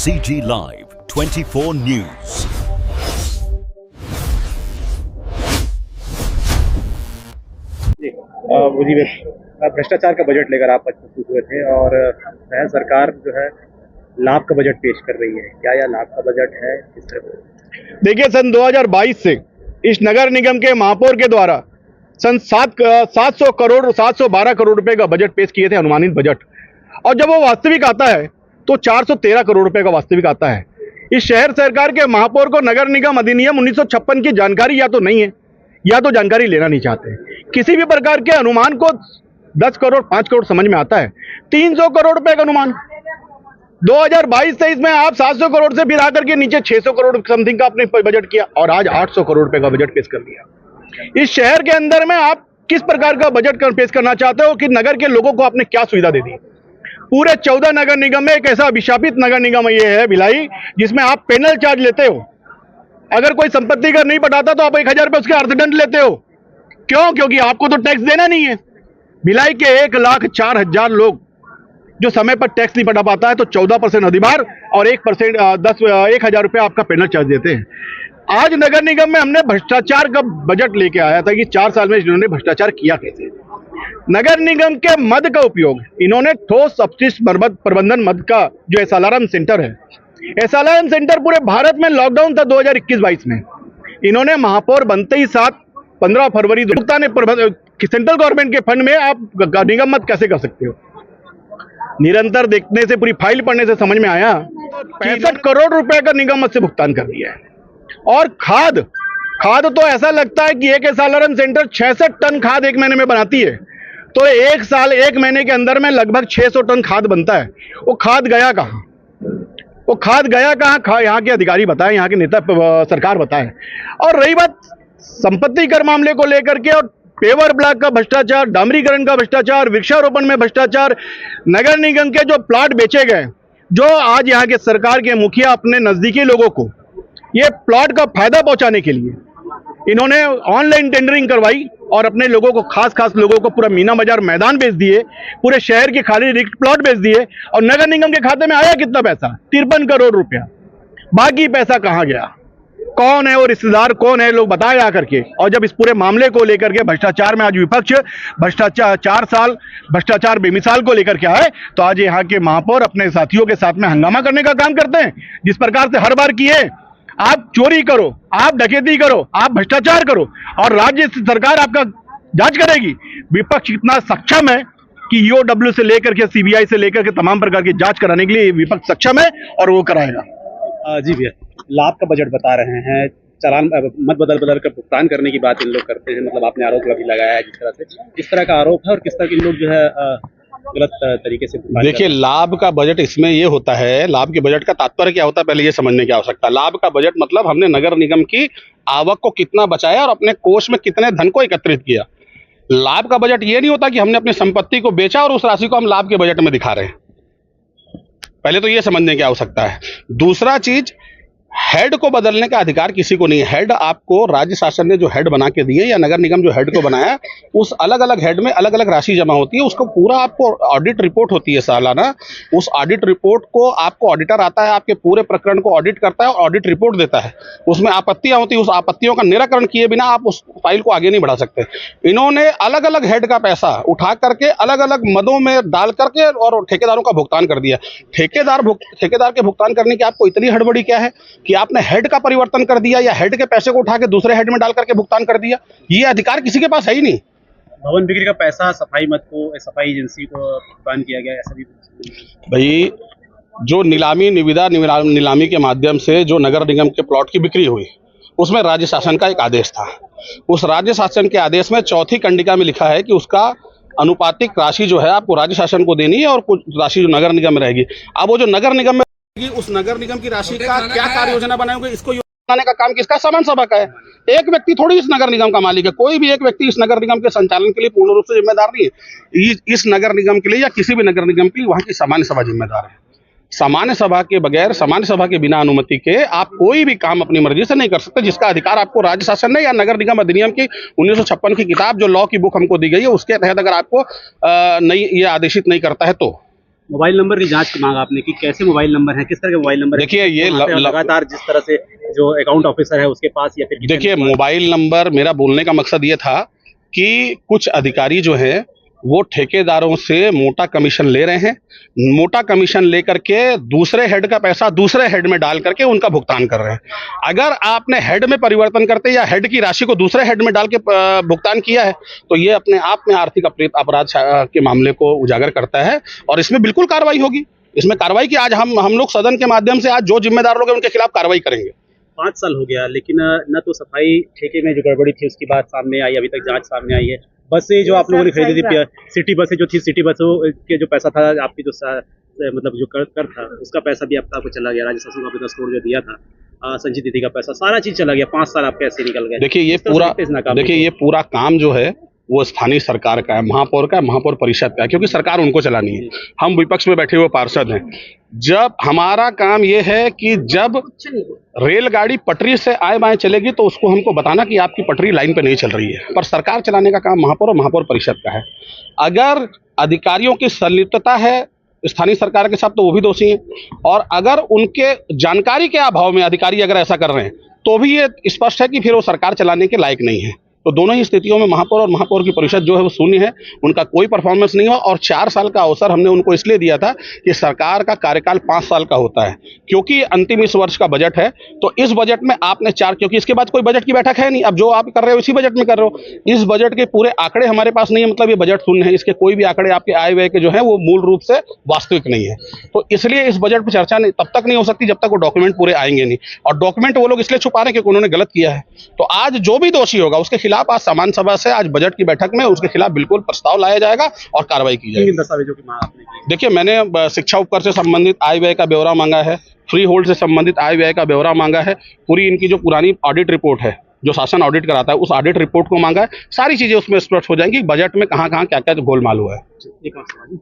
CG Live 24 News। जी भ्रष्टाचार का budget लेकर आप प्रस्तुत हुए थे और नया सरकार जो है लाभ का बजट पेश कर रही है। क्या यह लाभ का बजट है? किस तरह? देखिए, सन 2022 से इस नगर निगम के महापौर के द्वारा सन 712 करोड़ रुपए का बजट पेश किए थे, अनुमानित बजट। और जब वो वास्तविक आता है तो 413 करोड़ रुपए का वास्तविक आता है। इस शहर सरकार के महापौर को नगर निगम अधिनियम 1956 की जानकारी या तो नहीं है या तो जानकारी लेना नहीं चाहते। किसी भी प्रकार के अनुमान को 10 करोड़ 5 करोड़ समझ में आता है। 300 करोड़ रुपए का अनुमान 2022-23 में आप 700 करोड़ से फिर आकर के नीचे 600 करोड़ समथिंग का आपने बजट किया और आज 800 करोड़ रुपए का बजट पेश कर दिया। इस शहर के अंदर में आप किस प्रकार का बजट पेश करना चाहते हो कि नगर के लोगों को आपने क्या सुविधा दे दी? पूरे 14 नगर निगम में एक ऐसा अभिशापित नगर निगम ये है भिलाई, जिसमें आप पेनल चार्ज लेते हो। अगर कोई संपत्ति कर नहीं पटाता तो आप 1000 रुपए उसके अर्थदंड लेते हो। क्यों? क्योंकि आपको तो टैक्स देना नहीं है। भिलाई के 1,04,000 लोग जो समय पर टैक्स नहीं पटा पाता है तो 14% अधिभार और 1% 10,000 रुपए आपका पेनल चार्ज देते हैं। आज नगर निगम में हमने भ्रष्टाचार का बजट लेके आया था कि 4 साल में इन्होंने भ्रष्टाचार किया कैसे। नगर निगम के मद का उपयोग इन्होंने ठोस अपशिष्ट प्रबंधन मद का जो एसएलआरएम सेंटर है, एसएलआरएम सेंटर पूरे भारत में लॉकडाउन था 2021-22 में। इन्होंने महापौर बनते ही 15 फरवरी सेंट्रल गवर्नमेंट के फंड में आप निगम मत कैसे कर सकते हो? निरंतर देखने से, पूरी फाइल पढ़ने से समझ में आया 65 करोड़ रुपए का निगम मत से भुगतान कर दिया है। और खाद तो ऐसा लगता है कि एक एसएलआरएम सेंटर 66 टन खाद एक महीने में बनाती है, तो एक महीने के अंदर में लगभग 600 टन खाद बनता है। वो खाद गया कहाँ? यहाँ के अधिकारी बताएं, यहाँ के नेता सरकार बताएं। और रही बात संपत्ति कर मामले को लेकर के, और पेवर ब्लॉक का भ्रष्टाचार, डामरीकरण का भ्रष्टाचार, वृक्षारोपण में भ्रष्टाचार, नगर निगम के जो प्लॉट बेचे गए, जो आज यहाँ के सरकार के मुखिया अपने नजदीकी लोगों को ये प्लॉट का फायदा पहुंचाने के लिए इन्होंने ऑनलाइन टेंडरिंग करवाई और अपने लोगों को, खास लोगों को पूरा मीना बाजार मैदान बेच दिए, पूरे शहर के खाली रिक्त प्लॉट बेच दिए। और नगर निगम के खाते में आया कितना पैसा? 53 करोड़ रुपया। बाकी पैसा कहां गया? कौन है वो रिश्तेदार, कौन है, लोग बताए आकर के। और जब इस पूरे मामले को लेकर के भ्रष्टाचार में आज विपक्ष भ्रष्टाचार 4 साल भ्रष्टाचार बेमिसाल को लेकर के आए, तो आज यहाँ के महापौर अपने साथियों के साथ में हंगामा करने का काम करते हैं। जिस प्रकार से हर बार किए, आप चोरी करो, आप डकैती करो, आप भ्रष्टाचार करो और राज्य सरकार आपका जांच करेगी। विपक्ष इतना सक्षम है कि ईओडब्ल्यू से लेकर के सीबीआई से लेकर के तमाम प्रकार की जांच कराने के लिए विपक्ष सक्षम है और वो कराएगा। जी भैया, लाभ का बजट बता रहे हैं, चालान मत बदल कर भुगतान करने की बात इन लोग करते हैं। मतलब आपने आरोप भी लगाया है जिस तरह से, किस तरह का आरोप है और किस तरह के लोग जो है गलत तरीके से। देखिए, लाभ का बजट इसमें ये होता है, लाभ के बजट का तात्पर्य क्या होता है पहले ये समझने की आवश्यकता है। लाभ का बजट मतलब हमने नगर निगम की आवक को कितना बचाया और अपने कोष में कितने धन को एकत्रित किया। लाभ का बजट ये नहीं होता कि हमने अपनी संपत्ति को बेचा और उस राशि को हम लाभ के बजट में दिखा रहे हैं। पहले तो ये समझने की आवश्यकता है। दूसरा चीज, हेड को बदलने का अधिकार किसी को नहीं है। हेड आपको राज्य शासन ने जो हेड बना के दिए या नगर निगम जो हेड को बनाया, उस अलग अलग हेड में अलग अलग राशि जमा होती है। उसको पूरा आपको ऑडिट रिपोर्ट होती है सालाना। उस ऑडिट रिपोर्ट को आपको ऑडिटर आता है, आपके पूरे प्रकरण को ऑडिट करता है और ऑडिट रिपोर्ट देता है। उसमें आपत्तियां होती है, उस आपत्तियों का निराकरण किए बिना आप उस फाइल को आगे नहीं बढ़ा सकते। इन्होंने अलग अलग हेड का पैसा उठा करके अलग अलग मदों में डाल करके और ठेकेदारों का भुगतान कर दिया। ठेकेदार के भुगतान करने की आपको इतनी हड़बड़ी क्या है कि आपने हेड का परिवर्तन कर दिया या हेड के पैसे को उठा के दूसरे हेड में डाल करके भुगतान कर दिया? ये अधिकार किसी के पास है ही नहीं। भवन बिक्री का पैसा सफाई एजेंसी को भुगतान किया गया, ऐसा भी भाई, जो नीलामी के माध्यम से जो नगर निगम के प्लॉट की बिक्री हुई, उसमें राज्य शासन का एक आदेश था। उस राज्य शासन के आदेश में 4थी कंडिका में लिखा है कि उसका अनुपातिक राशि जो है आपको राज्य शासन को देनी है और कुछ राशि जो नगर निगम में रहेगी। अब वो जो नगर निगम में उस नगर निगम की राशि का क्या कार्य योजना बनाएंगे, इसको बनाने का काम किसका? सामान्य सभा का है। एक व्यक्ति थोड़ी इस नगर निगम का मालिक है। कोई भी एक व्यक्ति इस नगर निगम के संचालन के लिए पूर्ण रूप से जिम्मेदार नहीं है। इस नगर निगम के लिए या किसी भी नगर निगम के लिए वहां की सामान्य सभा जिम्मेदार है। सामान्य सभा के बगैर, सामान्य सभा के बिना अनुमति के आप कोई भी काम अपनी मर्जी से नहीं कर सकते, जिसका अधिकार आपको राज्य शासन ने या नगर निगम अधिनियम की 1956 की किताब जो लॉ की बुक हमको दी गई है उसके तहत अगर आपको ये आदेशित नहीं करता है तो मोबाइल नंबर की जांच की मांग आपने की, कैसे मोबाइल नंबर है, किस तरह के मोबाइल नंबर है? देखिए, ये वहाँ पे लगातार जिस तरह से जो अकाउंट ऑफिसर है उसके पास या फिर किसी देखिए, के पास- मोबाइल नंबर, मेरा बोलने का मकसद ये था कि कुछ अधिकारी जो हैं वो ठेकेदारों से मोटा कमीशन ले रहे हैं, मोटा कमीशन लेकर के दूसरे हेड का पैसा दूसरे हेड में डाल करके उनका भुगतान कर रहे हैं। अगर आपने हेड में परिवर्तन करते या हेड की राशि को दूसरे हेड में डाल के भुगतान किया है तो ये अपने आप में आर्थिक अपराध के मामले को उजागर करता है और इसमें बिल्कुल कार्रवाई होगी। इसमें कार्रवाई की आज हम लोग सदन के माध्यम से आज जो जिम्मेदार लोग हैं उनके खिलाफ कार्रवाई करेंगे। 5 साल हो गया, लेकिन न तो सफाई ठेके में जो गड़बड़ी थी उसकी बात सामने आई, अभी तक जांच सामने आई है। बसें जो आप लोगों ने खरीदी थी, सिटी बसें जो थी, सिटी बसों के जो पैसा था आपकी जो मतलब जो कर था उसका पैसा भी आपका चला गया, राज्य शासन को आपने 10 करोड़ जो दिया था, संजय दीदी का पैसा, सारा चीज चला गया। 5 साल आपके ऐसे निकल गए। देखिए ये पूरा काम जो है वो स्थानीय सरकार का है, महापौर का, महापौर परिषद का है, क्योंकि सरकार उनको चलानी है। हम विपक्ष में बैठे हुए पार्षद हैं। जब हमारा काम ये है कि जब रेलगाड़ी पटरी से आए बाएं चलेगी तो उसको हमको बताना कि आपकी पटरी लाइन पे नहीं चल रही है, पर सरकार चलाने का काम महापौर और महापौर परिषद का है। अगर अधिकारियों की संलिप्तता है स्थानीय सरकार के साथ तो वो भी दोषी हैं, और अगर उनके जानकारी के अभाव में अधिकारी अगर ऐसा कर रहे हैं तो भी ये स्पष्ट है कि फिर वो सरकार चलाने के लायक नहीं है। तो दोनों ही स्थितियों में महापौर और महापौर की परिषद जो है वो शून्य है, उनका कोई परफॉर्मेंस नहीं हुआ। और 4 साल का अवसर हमने उनको इसलिए दिया था कि सरकार का कार्यकाल 5 साल का होता है, क्योंकि अंतिम इस वर्ष का बजट है। तो इस बजट में आपने क्योंकि इसके बाद कोई बजट की बैठक है नहीं, अब जो आप कर रहे हो इसी बजट में कर रहे हो। इस बजट के पूरे आंकड़े हमारे पास नहीं है, मतलब ये बजट शून्य है, इसके कोई भी आंकड़े आपके आय व्यय के जो है वो मूल रूप से वास्तविक नहीं है। तो इसलिए इस बजट पर चर्चा नहीं तब तक नहीं हो सकती जब तक वो डॉक्यूमेंट पूरे आएंगे नहीं, और डॉक्यूमेंट वो लोग इसलिए छुपा रहे हैं क्योंकि उन्होंने गलत किया है। तो आज जो भी दोषी होगा उसके खिलाफ आज सामान्य सभा से आज बजट की बैठक में उसके खिलाफ बिल्कुल प्रस्ताव लाया जाएगा और कार्रवाई की जाएगी। किन दस्तावेजों की मांग आपने की? देखिए, मैंने शिक्षा उपकर से संबंधित आय व्यय का ब्यौरा मांगा है, फ्री होल्ड से संबंधित आय व्यय का ब्यौरा मांगा है, पूरी इनकी जो पुरानी ऑडिट रिपोर्ट है जो शासन ऑडिट कराता है उस ऑडिट रिपोर्ट को मांगा है। सारी चीजें उसमें स्पष्ट हो जाएंगी बजट में कहाँ क्या क्या गोलमाल हुआ है। एक और सवाल।